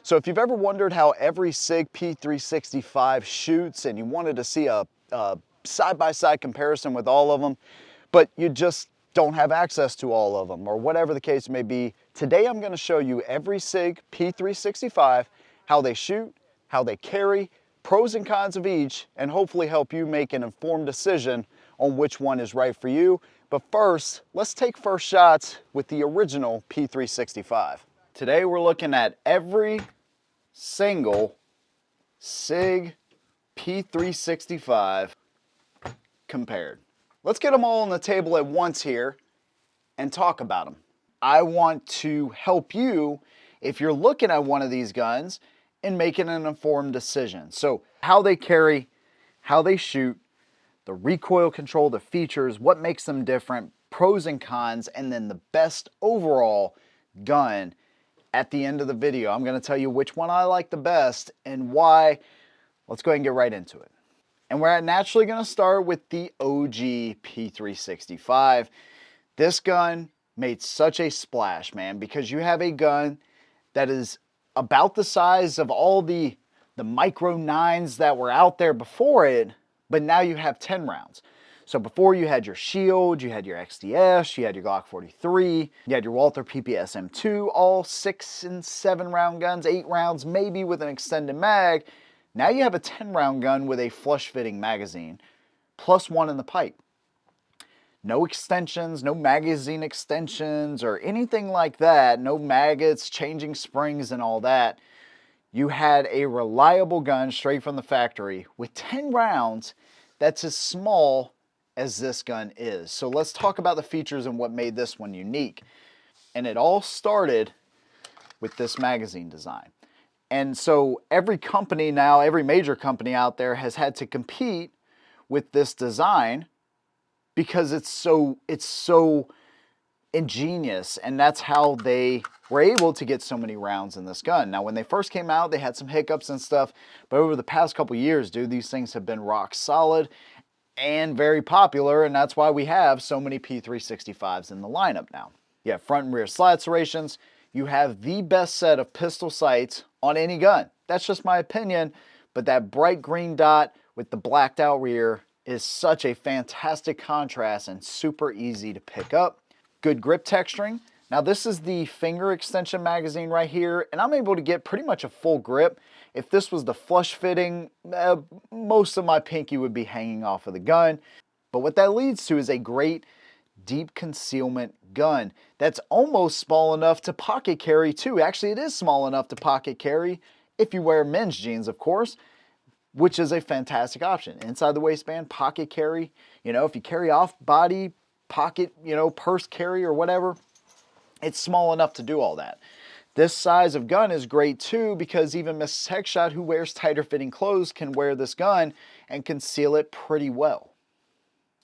So if you've ever wondered how every Sig P365 shoots and you wanted to see a side-by-side comparison with all of them, but you just don't have access to all of them, or whatever the case may be, today I'm going to show you every Sig P365, how they shoot, how they carry, pros and cons of each, and hopefully help you make an informed decision on which one is right for you. But first, let's take first shots with the original P365. Today we're looking at every single Sig P365 compared. Let's get them all on the table at once here and talk about them. I want to help you if you're looking at one of these guns and making an informed decision. So how they carry, how they shoot, the recoil control, the features, what makes them different, pros and cons, and then the best overall gun. At the end of the video, I'm going to tell you which one I like the best and why. Let's go ahead and get right into it. And we're naturally going to start with the OG P365. This gun made such a splash, man, because you have a gun that is about the size of all the micro 9s that were out there before it, but now you have 10 rounds. So before you had your Shield, you had your XDS, you had your Glock 43, you had your Walther PPS M2, all 6 and 7 round guns, 8 rounds, maybe with an extended mag. Now you have a 10 round gun with a flush fitting magazine, plus one in the pipe. No extensions, no magazine extensions or anything like that, no maggots, changing springs and all that. You had a reliable gun straight from the factory with 10 rounds that's as small as this gun is. So let's talk about the features and what made this one unique. And it all started with this magazine design. And so every company now, every major company out there has had to compete with this design because it's so ingenious, and that's how they were able to get so many rounds in this gun. Now when they first came out, they had some hiccups and stuff, but over the past couple years, dude, these things have been rock solid and very popular, and that's why we have so many P365s in the lineup now. You have front and rear slide serrations. You have the best set of pistol sights on any gun. That's just my opinion, but that bright green dot with the blacked out rear is such a fantastic contrast and super easy to pick up. Good grip texturing. Now this is the finger extension magazine right here, and I'm able to get pretty much a full grip. If this was the flush fitting, most of my pinky would be hanging off of the gun. But what that leads to is a great deep concealment gun that's almost small enough to pocket carry too. Actually, it is small enough to pocket carry if you wear men's jeans, of course, which is a fantastic option. Inside the waistband, pocket carry, you know, if you carry off body, pocket, you know, purse carry or whatever, it's small enough to do all that. This size of gun is great too because even Mrs. Headshot, who wears tighter fitting clothes, can wear this gun and conceal it pretty well.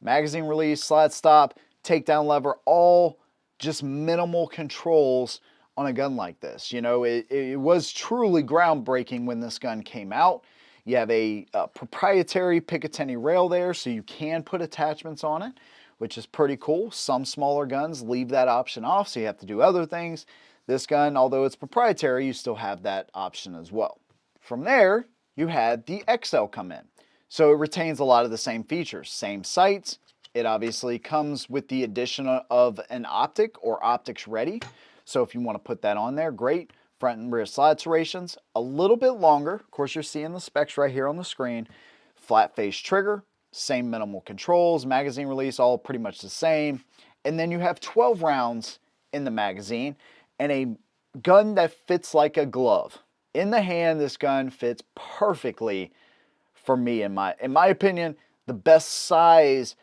Magazine release, slide stop, takedown lever, all just minimal controls on a gun like this. You know, it was truly groundbreaking when this gun came out. You have a proprietary Picatinny rail there, so you can put attachments on it, which is pretty cool. Some smaller guns leave that option off, so you have to do other things. This gun, although it's proprietary, you still have that option as well. From there, you had the XL come in. So it retains a lot of the same features, same sights. It obviously comes with the addition of an optic or optics ready. So if you want to put that on there, great. Front and rear slide serrations, a little bit longer. Of course, you're seeing the specs right here on the screen. Flat face trigger, same minimal controls, magazine release, all pretty much the same. And then you have 12 rounds in the magazine and a gun that fits like a glove. In the hand, this gun fits perfectly for me, in my opinion, the best size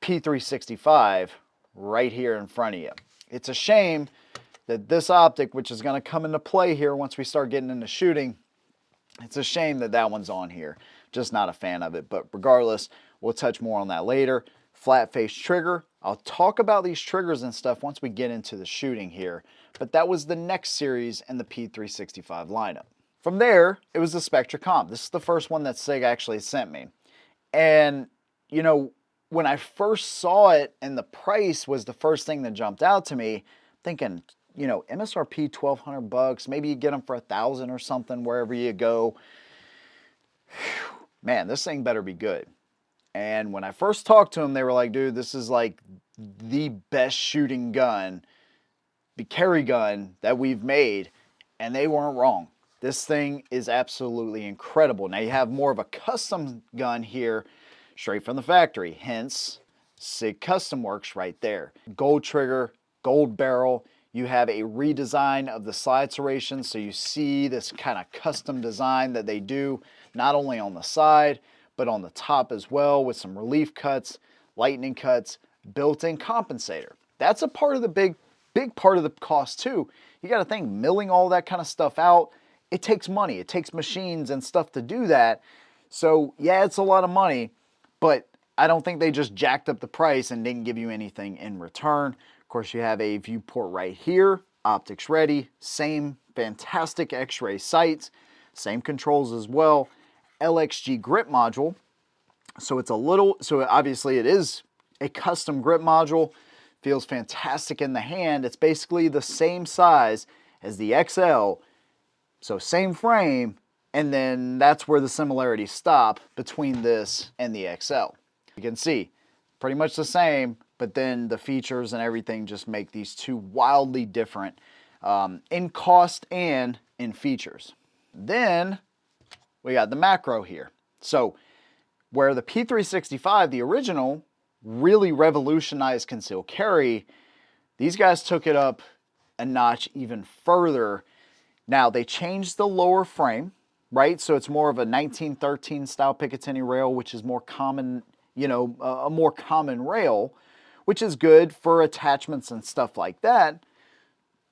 P365 right here in front of you. It's a shame that this optic, which is going to come into play here once we start getting into shooting, it's a shame that that one's on here. Just not a fan of it, but regardless, we'll touch more on that later. Flat face trigger. I'll talk about these triggers and stuff once we get into the shooting here, but that was the next series in the P365 lineup. From there, it was the Spectre comp. This is the first one that Sig actually sent me. And, you know, when I first saw it and the price was the first thing that jumped out to me, thinking, you know, MSRP $1,200, maybe you get them for $1,000 or something wherever you go. Whew, man, this thing better be good. And when I first talked to them, they were like, dude, this is like the best shooting gun, the carry gun that we've made. And they weren't wrong. This thing is absolutely incredible. Now you have more of a custom gun here, straight from the factory, hence Sig Custom Works right there. Gold trigger, gold barrel. You have a redesign of the slide serration, so you see this kind of custom design that they do, not only on the side, but on the top as well, with some relief cuts, lightning cuts, built-in compensator. That's a part of the big part of the cost too. You got to think, milling all that kind of stuff out, it takes money. It takes machines and stuff to do that. So yeah, it's a lot of money, but I don't think they just jacked up the price and didn't give you anything in return. Of course, you have a viewport right here, optics ready, same fantastic X-ray sights, same controls as well, LXG grip module. So it's a little, so obviously it is a custom grip module, feels fantastic in the hand. It's basically the same size as the XL, so same frame, and then that's where the similarities stop between this and the XL. You can see, pretty much the same, but then the features and everything just make these two wildly different in cost and in features. Then we got the macro here. So where the P365, the original, really revolutionized concealed carry, these guys took it up a notch even further. Now they changed the lower frame, right? So it's more of a 1913 style Picatinny rail, which is more common, you know, a more common rail, which is good for attachments and stuff like that.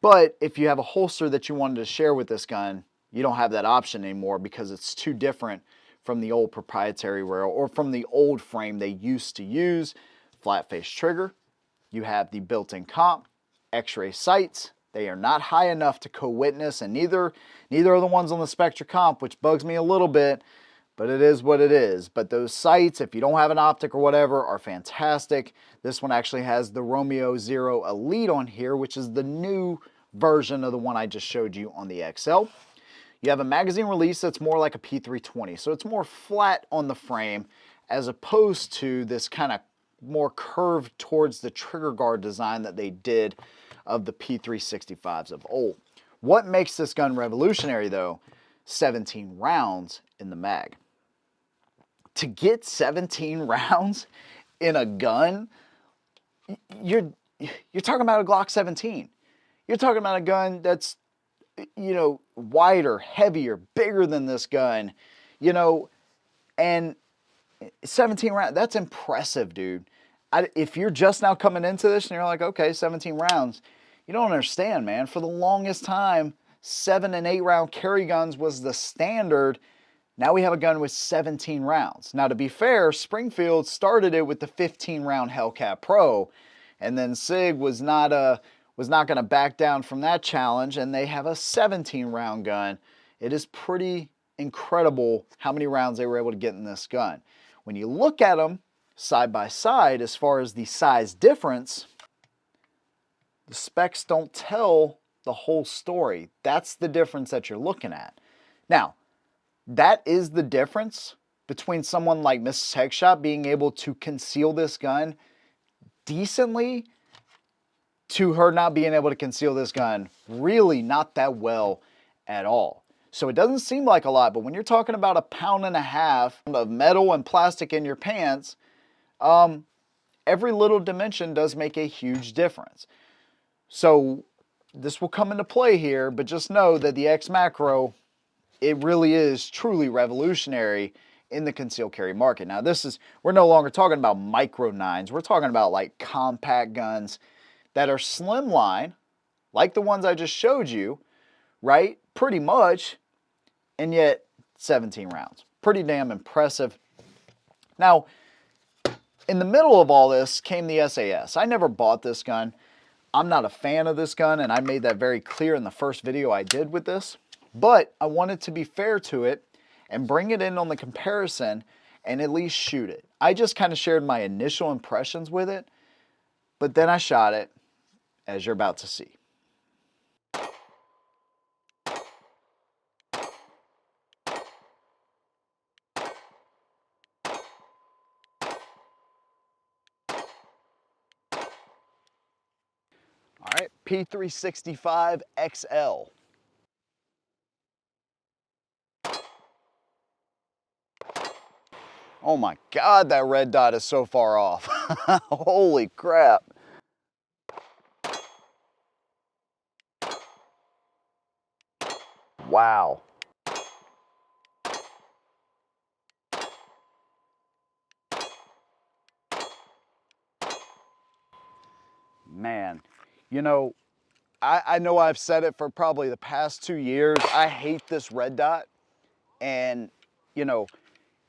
But if you have a holster that you wanted to share with this gun, you don't have that option anymore because it's too different from the old proprietary rail or from the old frame they used to use. Flat face trigger, you have the built-in comp, X-ray sights. They are not high enough to co-witness, and neither are the ones on the Spectre comp, which bugs me a little bit, but it is what it is. But those sights, if you don't have an optic or whatever, are fantastic. This one actually has the Romeo Zero Elite on here, which is the new version of the one I just showed you on the XL. You have a magazine release that's more like a P320, so it's more flat on the frame as opposed to this kind of more curved towards the trigger guard design that they did of the P365s of old. What makes this gun revolutionary though? 17 rounds in the mag. To get 17 rounds in a gun, you're talking about a Glock 17. You're talking about a gun that's, you know, wider, heavier, bigger than this gun, you know, and 17 rounds, that's impressive, dude. If you're just now coming into this and you're like, okay, 17 rounds, you don't understand, man. For the longest time, 7 and 8 round carry guns was the standard. Now we have a gun with 17 rounds. Now, to be fair, Springfield started it with the 15 round Hellcat Pro, and then Sig was not going to back down from that challenge, and they have a 17 round gun. It is pretty incredible how many rounds they were able to get in this gun. When you look at them side by side, as far as the size difference, the specs don't tell the whole story. That's the difference that you're looking at. Now, that is the difference between someone like Mrs. Headshot being able to conceal this gun decently to her not being able to conceal this gun really not that well at all. So it doesn't seem like a lot, but when you're talking about 1.5 pounds of metal and plastic in your pants, every little dimension does make a huge difference. So this will come into play here, but just know that the XMACRO, it really is truly revolutionary in the concealed carry market. Now we're no longer talking about micro 9s. We're talking about like compact guns that are slimline, like the ones I just showed you, right? Pretty much, and yet 17 rounds. Pretty damn impressive. Now, in the middle of all this came the SAS. I never bought this gun. I'm not a fan of this gun, and I made that very clear in the first video I did with this, but I wanted to be fair to it and bring it in on the comparison and at least shoot it. I just kind of shared my initial impressions with it, but then I shot it, as you're about to see. P365 XL. Oh my God, that red dot is so far off. Holy crap. Wow. Man, you know, I know I've said it for probably the past 2 years. I hate this red dot. And, you know,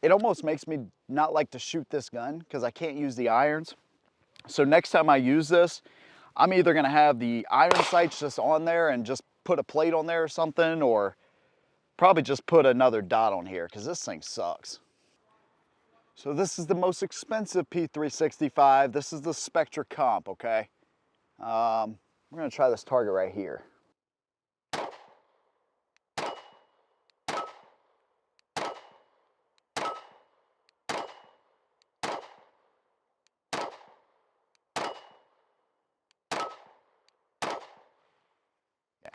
it almost makes me not like to shoot this gun because I can't use the irons. So next time I use this, I'm either gonna have the iron sights just on there and just put a plate on there or something, or probably just put another dot on here because this thing sucks. So this is the most expensive P365. This is the Spectre comp, okay? We're gonna try this target right here.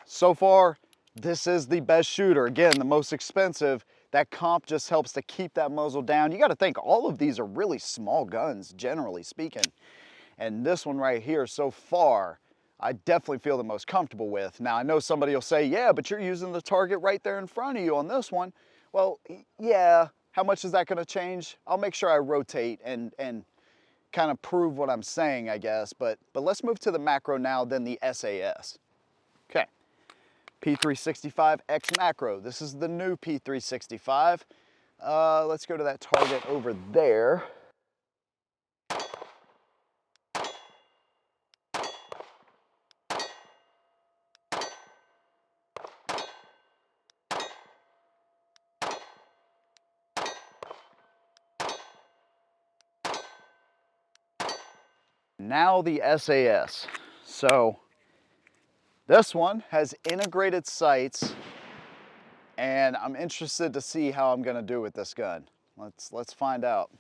So far, this is the best shooter. Again, the most expensive. That comp just helps to keep that muzzle down. You gotta think, all of these are really small guns, generally speaking. And this one right here, so far, I definitely feel the most comfortable with. Now, I know somebody will say, yeah, but you're using the target right there in front of you on this one. Well, yeah, how much is that gonna change? I'll make sure I rotate and kind of prove what I'm saying, I guess. But let's move to the macro now, then the SAS. Okay. P365 XMACRO. This is the new P365. Let's go to that target over there. Now the SAS. So this one has integrated sights, and I'm interested to see how I'm gonna do with this gun. Let's find out.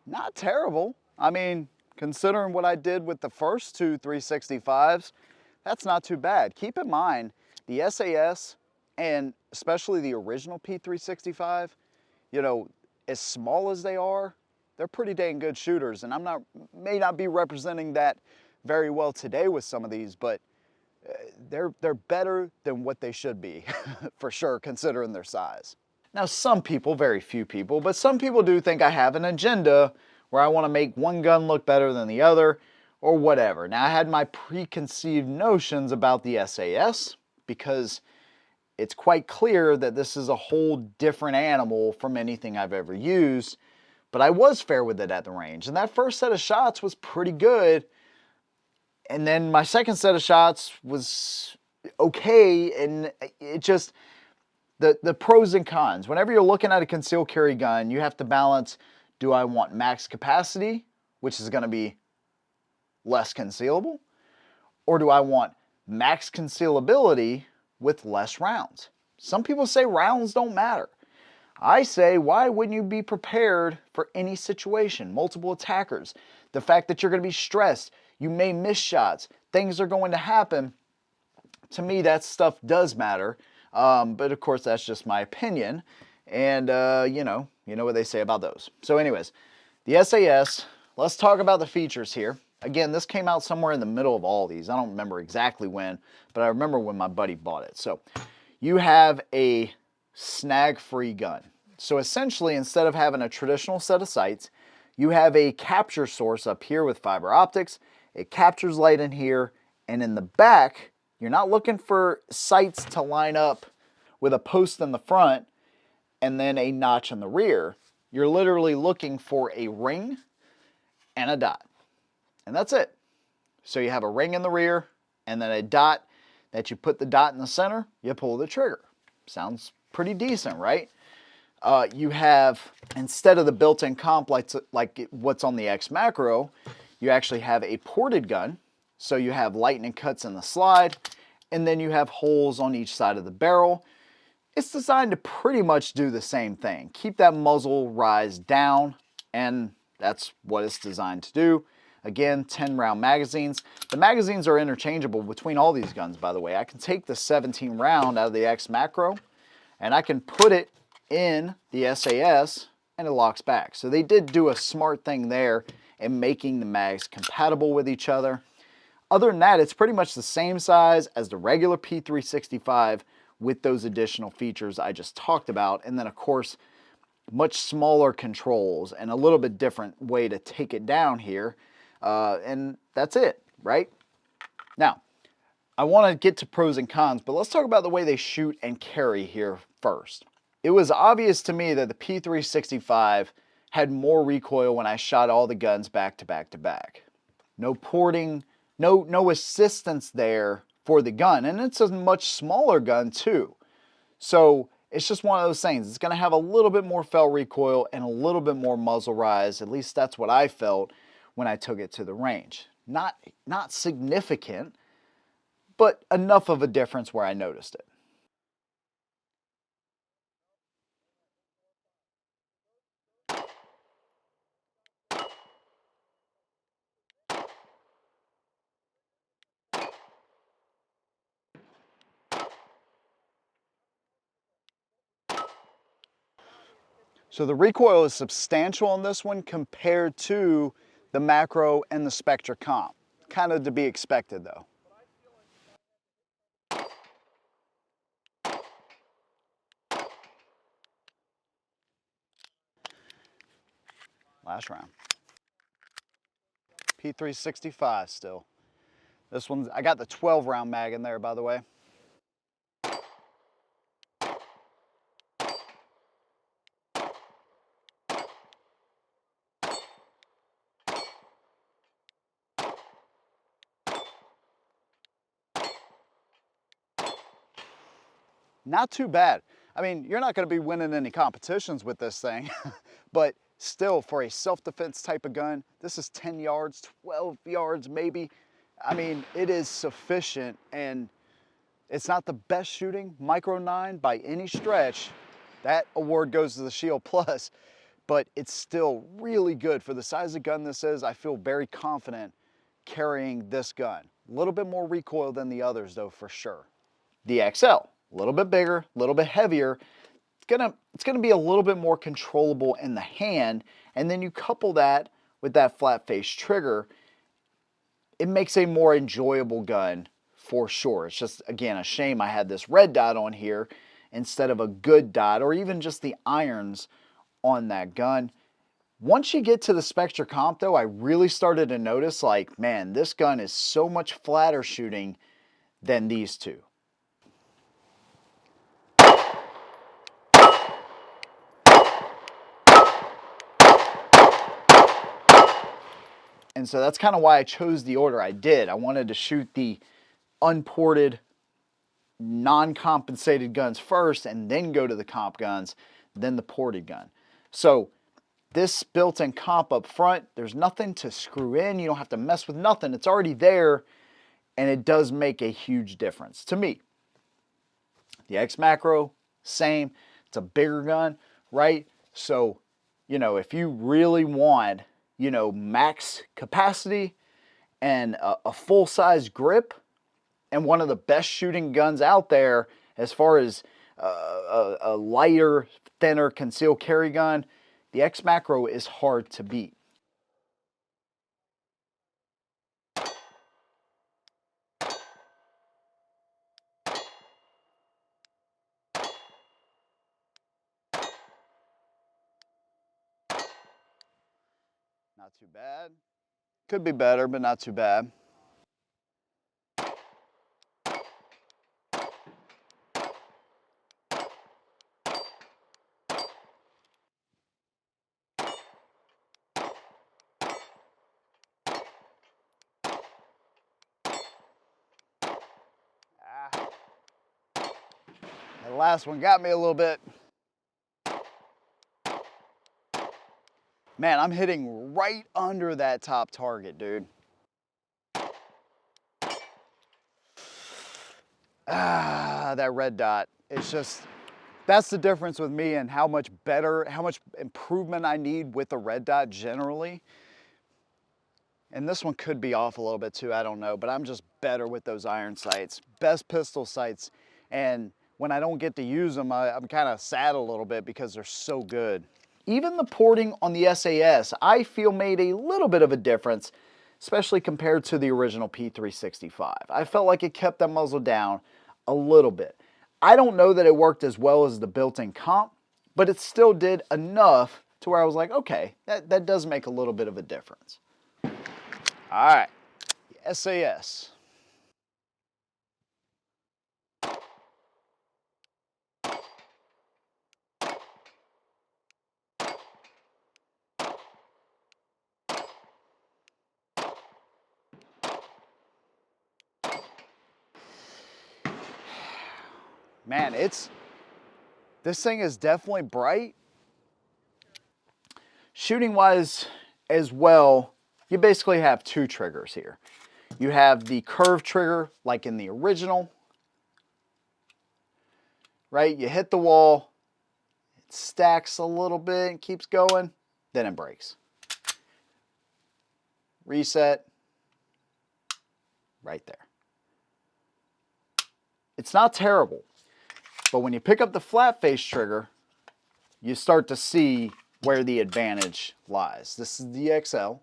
Not terrible. I mean, considering what I did with the first two 365s, that's not too bad. Keep in mind, the SAS and especially the original P365, you know, as small as they are, they're pretty dang good shooters. And may not be representing that very well today with some of these, but they're better than what they should be, for sure, considering their size. Now, some people, very few people, but some people do think I have an agenda where I want to make one gun look better than the other, or whatever. Now, I had my preconceived notions about the SAS because it's quite clear that this is a whole different animal from anything I've ever used, but I was fair with it at the range. And that first set of shots was pretty good. And then my second set of shots was okay, and it just, the pros and cons. Whenever you're looking at a concealed carry gun, you have to balance, do I want max capacity, which is gonna be less concealable, or do I want max concealability with less rounds? Some people say rounds don't matter. I say, why wouldn't you be prepared for any situation? Multiple attackers, the fact that you're gonna be stressed, you may miss shots, things are going to happen. To me, that stuff does matter. But of course, that's just my opinion. And you know what they say about those. So anyways, the SAS, let's talk about the features here. Again, this came out somewhere in the middle of all these. I don't remember exactly when, but I remember when my buddy bought it. So you have a snag-free gun. So essentially, instead of having a traditional set of sights, you have a capture source up here with fiber optics. It captures light in here, and in the back, you're not looking for sights to line up with a post in the front and then a notch in the rear. You're literally looking for a ring and a dot. And that's it. So you have a ring in the rear and then a dot that you put the dot in the center, you pull the trigger. Sounds pretty decent, right? You have, instead of the built-in comp like what's on the XMACRO, you actually have a ported gun. So you have lightning cuts in the slide, and then you have holes on each side of the barrel. It's designed to pretty much do the same thing. Keep that muzzle rise down, and that's what it's designed to do. Again, 10 round magazines. The magazines are interchangeable between all these guns, by the way. I can take the 17 round out of the XMACRO, and I can put it in the SAS, and it locks back. So they did do a smart thing there in making the mags compatible with each other. Other than that, it's pretty much the same size as the regular P365 with those additional features I just talked about. And then, of course, much smaller controls and a little bit different way to take it down here. And that's it, right? Now, I want to get to pros and cons, but let's talk about the way they shoot and carry here first. It was obvious to me that the P365 had more recoil when I shot all the guns back to back to back. No porting, no assistance there for the gun, and it's a much smaller gun too. So it's just one of those things. It's going to have a little bit more felt recoil and a little bit more muzzle rise. At least that's what I felt when I took it to the range. Not significant, but enough of a difference where I noticed it. So the recoil is substantial on this one compared to the macro and the Spectre comp. Kind of to be expected though. Last round. P365 still. This one's, I got the 12 round mag in there, by the way. Not too bad. I mean, you're not going to be winning any competitions with this thing, but still, for a self-defense type of gun, this is 10 yards, 12 yards maybe. I mean, it is sufficient, and it's not the best shooting Micro 9 by any stretch. That award goes to the Shield Plus, but it's still really good. For the size of gun this is, I feel very confident carrying this gun. A little bit more recoil than the others though, for sure. The XL, a little bit bigger, a little bit heavier. It's gonna be a little bit more controllable in the hand, and then you couple that with that flat face trigger, it makes a more enjoyable gun for sure. It's just, again, a shame I had this red dot on here instead of a good dot, or even just the irons on that gun. Once you get to the Spectre comp though, I really started to notice, like, man, this gun is so much flatter shooting than these two. And so that's kind of why I chose the order I did. I wanted to shoot the unported, non-compensated guns first and then go to the comp guns, then the ported gun. So this built-in comp up front, there's nothing to screw in. You don't have to mess with nothing. It's already there, and it does make a huge difference to me. The XMACRO, same. It's a bigger gun, right? So, you know, if you really want, you know, max capacity and a full-size grip and one of the best shooting guns out there as far as a lighter, thinner concealed carry gun, the XMACRO is hard to beat. Not too bad. Could be better, but not too bad. The last one got me a little bit. Man, I'm hitting right under that top target, dude. Ah, that red dot. It's just, that's the difference with me and how much better, how much improvement I need with the red dot generally. And this one could be off a little bit too, I don't know, but I'm just better with those iron sights. Best pistol sights. And when I don't get to use them, I'm kind of sad a little bit because they're so good. Even the porting on the SAS, I feel made a little bit of a difference, especially compared to the original P365. I felt like it kept that muzzle down a little bit. I don't know that it worked as well as the built-in comp, but it still did enough to where I was like, okay, that does make a little bit of a difference. All right, SAS. Man, this thing is definitely bright. Shooting wise as well, you basically have two triggers here. You have the curved trigger like in the original, right? You hit the wall, it stacks a little bit and keeps going, then it breaks. Reset, right there. It's not terrible, but when you pick up the flat face trigger, you start to see where the advantage lies. This is the XL.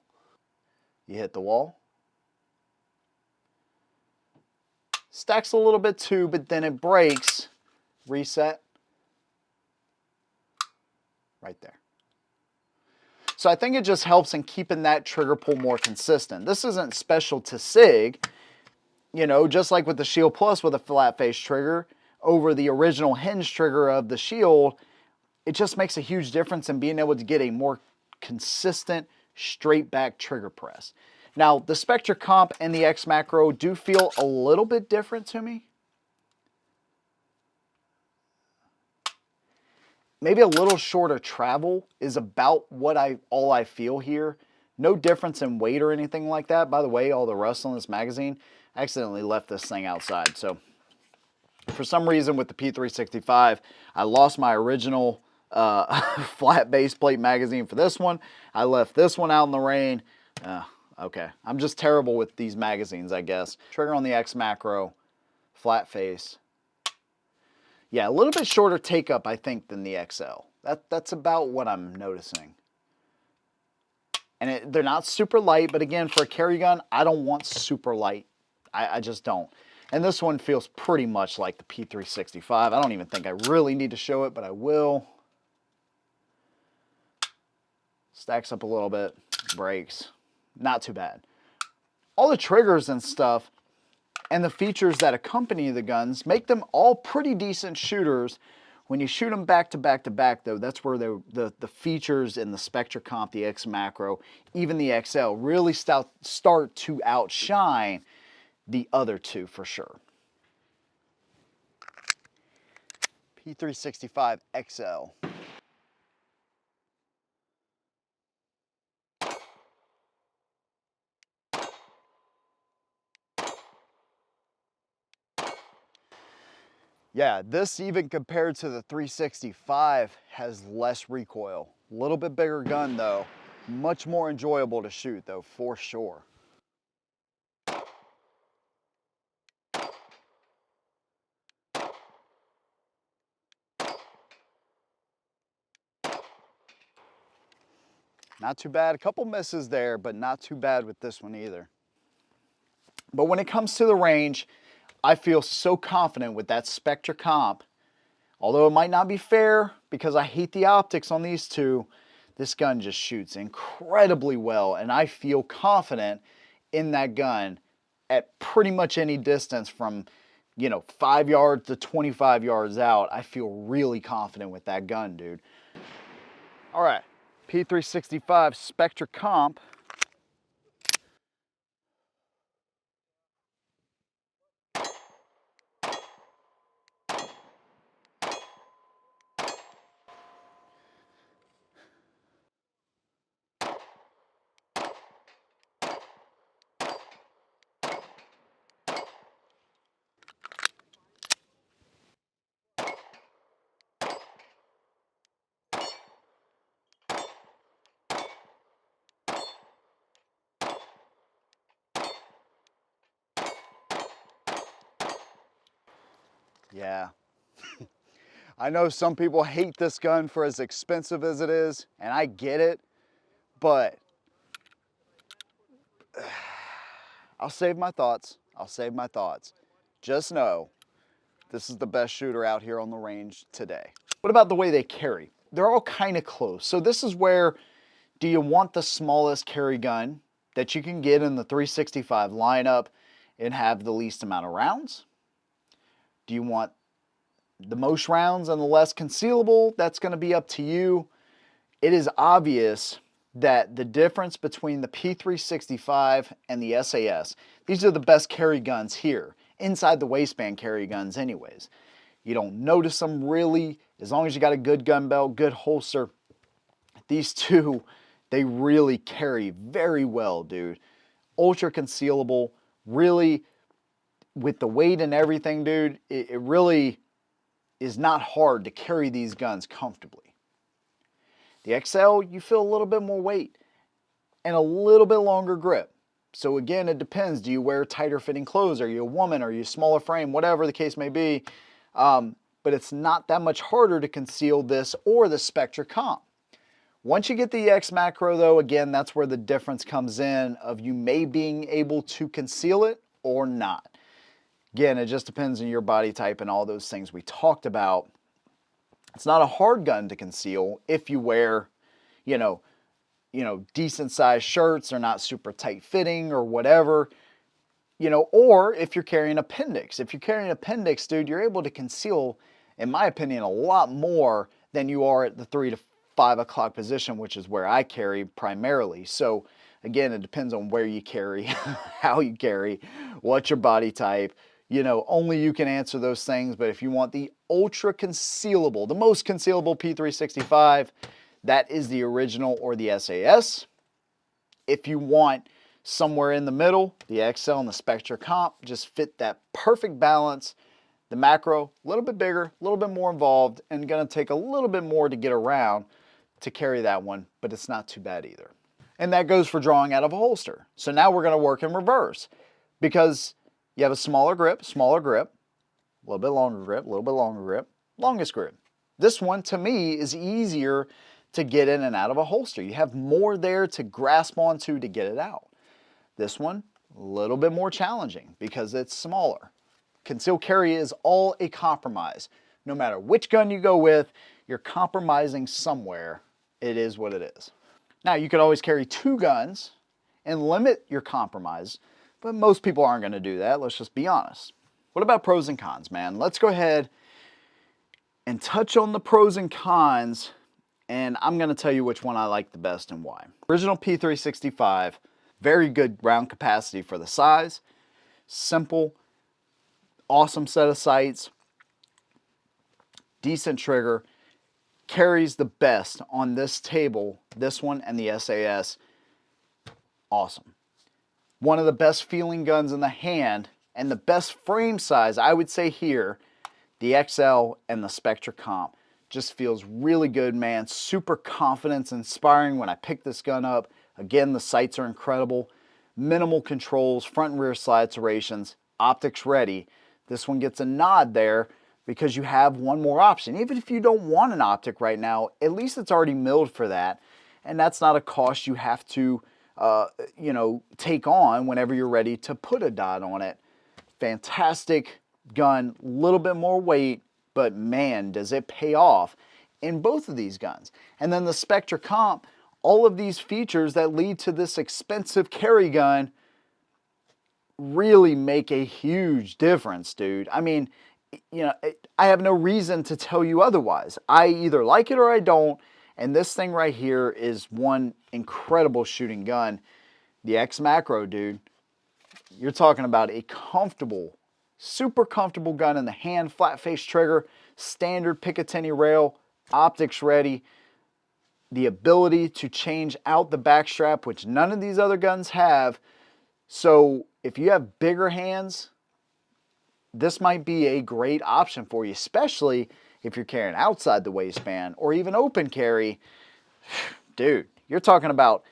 You hit the wall. Stacks a little bit too, but then it breaks. Reset. Right there. So I think it just helps in keeping that trigger pull more consistent. This isn't special to Sig. You know, just like with the Shield Plus with a flat face trigger over the original hinge trigger of the Shield, it just makes a huge difference in being able to get a more consistent straight back trigger press. Now, the Spectre comp and the XMACRO do feel a little bit different to me. Maybe a little shorter travel is about what all I feel here. No difference in weight or anything like that. By the way, all the rust on this magazine, I accidentally left this thing outside. So for some reason with the P365, I lost my original flat base plate magazine for this one. I left this one out in the rain. Okay, I'm just terrible with these magazines, I guess. Trigger on the XMACRO, flat face. Yeah, a little bit shorter take up, I think, than the XL. That's about what I'm noticing. And they're not super light, but again, for a carry gun, I don't want super light. I just don't. And this one feels pretty much like the P365. I don't even think I really need to show it, but I will. Stacks up a little bit, breaks. Not too bad. All the triggers and stuff and the features that accompany the guns make them all pretty decent shooters. When you shoot them back to back to back, though, that's where the features in the Spectre comp, the XMACRO, even the XL really start to outshine the other two for sure. P365 XL. Yeah, this even compared to the 365 has less recoil. A little bit bigger gun though. Much more enjoyable to shoot though, for sure. Not too bad. A couple misses there, but not too bad with this one either. But when it comes to the range, I feel so confident with that Spectre comp. Although it might not be fair because I hate the optics on these two, this gun just shoots incredibly well, and I feel confident in that gun at pretty much any distance from, 5 yards to 25 yards out. I feel really confident with that gun, dude. All right, P365 Spectre comp. Yeah. I know some people hate this gun for as expensive as it is, and I get it, but I'll save my thoughts. I'll save my thoughts. Just know this is the best shooter out here on the range today. What about the way they carry? They're all kind of close. So this is where, do you want the smallest carry gun that you can get in the 365 lineup and have the least amount of rounds? Do you want the most rounds and the less concealable? That's going to be up to you. It is obvious that the difference between the P365 and the SAS, these are the best carry guns here, inside the waistband carry guns anyways. You don't notice them really, as long as you got a good gun belt, good holster. These two, they really carry very well, dude. Ultra concealable, really, with the weight and everything, dude, it really is not hard to carry these guns comfortably. The XL, you feel a little bit more weight and a little bit longer grip. So again, it depends. Do you wear tighter fitting clothes? Are you a woman? Are you a smaller frame? Whatever the case may be. But it's not that much harder to conceal this or the Spectre comp. Once you get the XMACRO though, again, that's where the difference comes in of you may being able to conceal it or not. Again, it just depends on your body type and all those things we talked about. It's not a hard gun to conceal if you wear, you know, decent sized shirts. They're not super tight fitting or whatever, or if you're carrying appendix. If you're carrying appendix, dude, you're able to conceal, in my opinion, a lot more than you are at the 3 to 5 o'clock position, which is where I carry primarily. So again, it depends on where you carry, how you carry, what's your body type. Only you can answer those things. But if you want the ultra concealable, the most concealable P365, that is the original or the SAS. If you want somewhere in the middle, the XL and the Spectre comp just fit that perfect balance. The macro, a little bit bigger, a little bit more involved, and gonna take a little bit more to get around to carry that one, but it's not too bad either. And that goes for drawing out of a holster. So now we're gonna work in reverse, because you have a smaller grip, a little bit longer grip, a little bit longer grip, longest grip. This one, to me, is easier to get in and out of a holster. You have more there to grasp onto to get it out. This one, a little bit more challenging because it's smaller. Concealed carry is all a compromise. No matter which gun you go with, you're compromising somewhere. It is what it is. Now, you could always carry two guns and limit your compromise, but most people aren't going to do that. Let's just be honest. What about pros and cons, man? Let's go ahead and touch on the pros and cons, and I'm going to tell you which one I like the best and why. Original P365, very good round capacity for the size, simple, awesome set of sights, decent trigger, carries the best on this table, this one and the SAS, awesome. One of the best feeling guns in the hand, and the best frame size, I would say here, the XL and the Spectre comp. Just feels really good, man. Super confidence inspiring when I pick this gun up. Again, the sights are incredible. Minimal controls, front and rear slide serrations, optics ready. This one gets a nod there because you have one more option. Even if you don't want an optic right now, at least it's already milled for that. And that's not a cost you have to take on whenever you're ready to put a dot on it. Fantastic gun, a little bit more weight, but man, does it pay off in both of these guns. And then the Spectre comp, all of these features that lead to this expensive carry gun really make a huge difference, dude. I mean, I have no reason to tell you otherwise. I either like it or I don't. And this thing right here is one incredible shooting gun. The XMACRO, dude. You're talking about a comfortable, super comfortable gun in the hand, flat face trigger, standard Picatinny rail, optics ready, the ability to change out the back strap, which none of these other guns have. So if you have bigger hands, this might be a great option for you, especially if you're carrying outside the waistband or even open carry. Dude, you're talking about,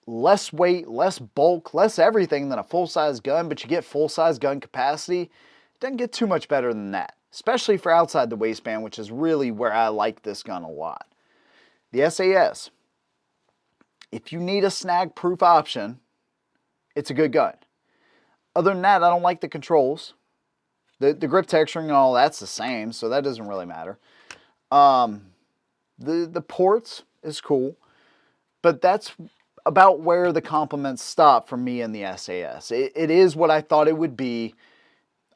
less weight, less bulk, less everything than a full-size gun, but you get full-size gun capacity. doesn't get too much better than that, especially for outside the waistband, which is really where I like this gun a lot. The SAS, if you need a snag-proof option, it's a good gun. Other than that, I don't like the controls. The grip texturing and all that's the same, so that doesn't really matter. The ports is cool, but that's about where the compliments stop for me in the SAS. It is what I thought it would be,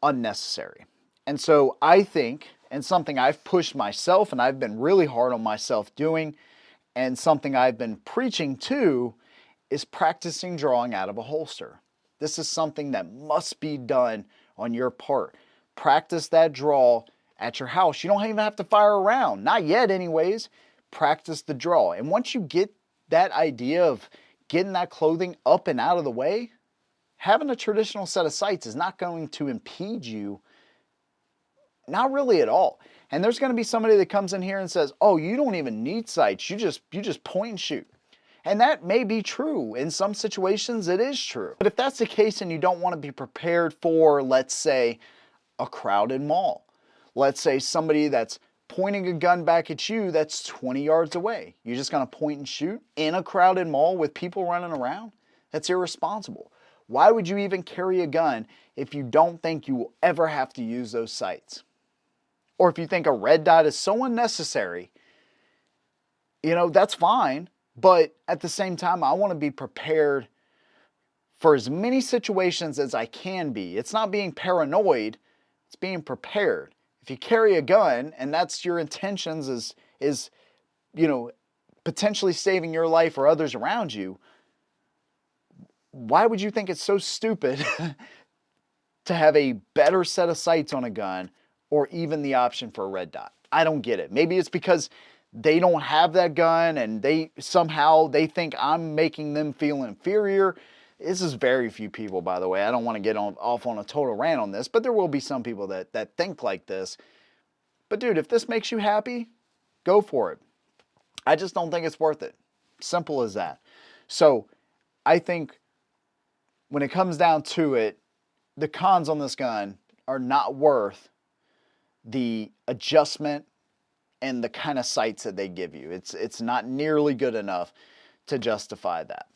unnecessary. And so I think, and something I've pushed myself and I've been really hard on myself doing, and something I've been preaching to, is practicing drawing out of a holster. This is something that must be done on your part. Practice that draw at your house. You don't even have to fire a round. Not yet anyways. Practice the draw. And once you get that idea of getting that clothing up and out of the way, having a traditional set of sights is not going to impede you. Not really at all. And there's going to be somebody that comes in here and says, oh, you don't even need sights. You just point and shoot. And that may be true. In some situations, it is true. But if that's the case and you don't want to be prepared for, let's say, a crowded mall. Let's say somebody that's pointing a gun back at you that's 20 yards away. You're just going to point and shoot in a crowded mall with people running around? That's irresponsible. Why would you even carry a gun if you don't think you will ever have to use those sights? Or if you think a red dot is so unnecessary, you know, that's fine. But at the same time, I want to be prepared for as many situations as I can be. It's not being paranoid, it's being prepared. If you carry a gun and that's your intentions is you know, potentially saving your life or others around you, why would you think it's so stupid to have a better set of sights on a gun or even the option for a red dot? I don't get it. Maybe it's because they don't have that gun and they think I'm making them feel inferior. This is very few people, by the way. I don't want to get off on a total rant on this, but there will be some people that think like this. But dude, if this makes you happy, go for it. I just don't think it's worth it. Simple as that. So I think when it comes down to it, the cons on this gun are not worth the adjustment and the kind of sights that they give you. It's not nearly good enough to justify that.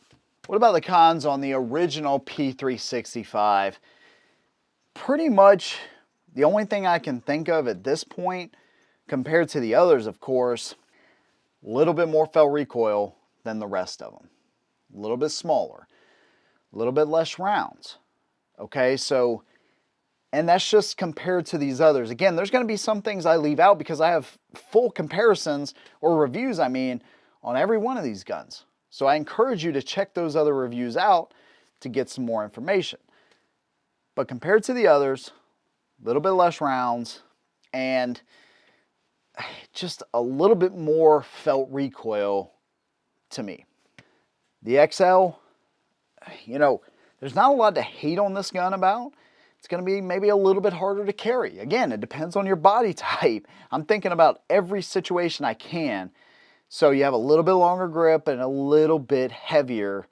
What about the cons on the original P365? Pretty much the only thing I can think of at this point, compared to the others, of course, a little bit more felt recoil than the rest of them. A little bit smaller, a little bit less rounds. Okay, so, and that's just compared to these others. Again, there's going to be some things I leave out because I have full comparisons, or reviews I mean, on every one of these guns. So I encourage you to check those other reviews out to get some more information. But compared to the others, a little bit less rounds and just a little bit more felt recoil to me. The XL, you know, there's not a lot to hate on this gun about. It's going to be maybe a little bit harder to carry. Again, it depends on your body type. I'm thinking about every situation I can. So you have a little bit longer grip and a little bit heavier.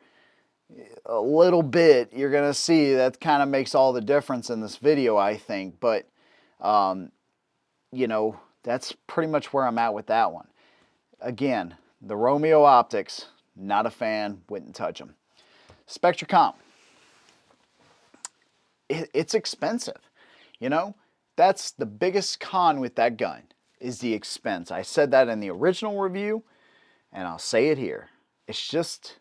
A little bit, you're going to see that kind of makes all the difference in this video, I think. But, you know, that's pretty much where I'm at with that one. Again, the Romeo optics, not a fan, wouldn't touch them. Spectre comp. It's expensive. You know, that's the biggest con with that gun, is the expense. I said that in the original review, and I'll say it here. It's just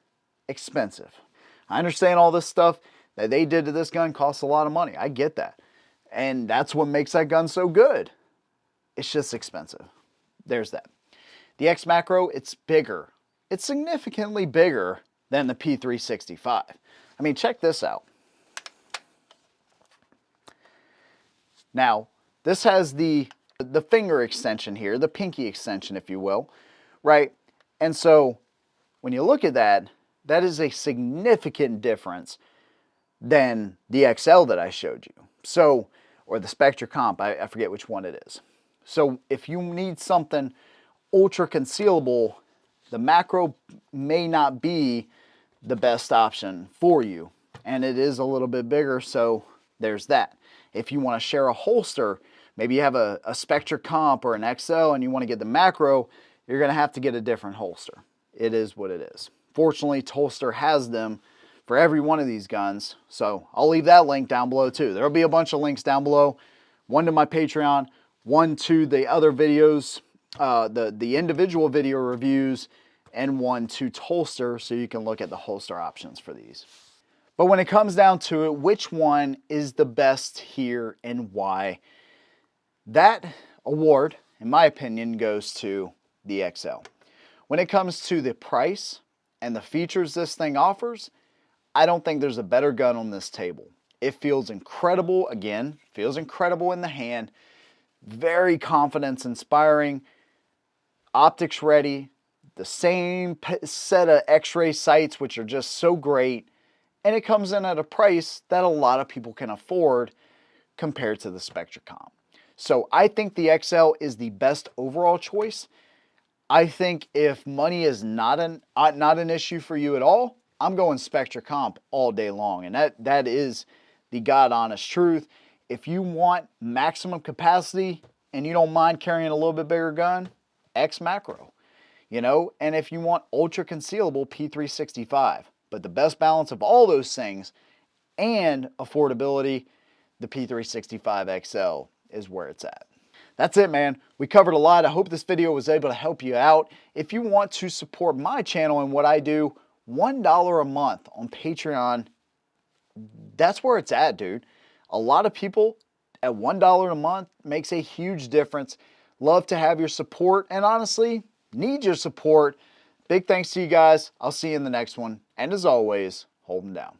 expensive. I understand all this stuff that they did to this gun costs a lot of money. I get that. And that's what makes that gun so good. It's just expensive. There's that. The XMACRO, it's bigger. It's significantly bigger than the P365. I mean, check this out. Now, this has the finger extension here, the pinky extension, if you will, right? And so, when you look at that, that is a significant difference than the XL that I showed you. So, or the Spectre comp, I forget which one it is. So, if you need something ultra concealable, the macro may not be the best option for you. And it is a little bit bigger, so there's that. If you want to share a holster, maybe you have a Spectre comp or an XL and you want to get the macro, you're going to have to get a different holster. It is what it is. Fortunately, Holster has them for every one of these guns, so I'll leave that link down below too. There'll be a bunch of links down below, one to my Patreon, one to the other videos, the individual video reviews, and one to Holster, so you can look at the holster options for these. But when it comes down to it, which one is the best here and why? That award, in my opinion, goes to the XL. When it comes to the price and the features this thing offers, I don't think there's a better gun on this table. It feels incredible, again, feels incredible in the hand, very confidence inspiring, optics ready, the same set of X-ray sights which are just so great, and it comes in at a price that a lot of people can afford compared to the Spectre comp. So I think the XL is the best overall choice. I think if money is not an issue for you at all, I'm going Spectre comp all day long, and that is the God honest truth. If you want maximum capacity and you don't mind carrying a little bit bigger gun, XMACRO, you know, and if you want ultra concealable, P365. But the best balance of all those things and affordability, the P365 XL is where it's at. That's it, man. We covered a lot. I hope this video was able to help you out. If you want to support my channel and what I do, $1 a month on Patreon, that's where it's at, dude. A lot of people at $1 a month makes a huge difference. Love to have your support, and honestly, need your support. Big thanks to you guys. I'll see you in the next one. And as always, hold them down.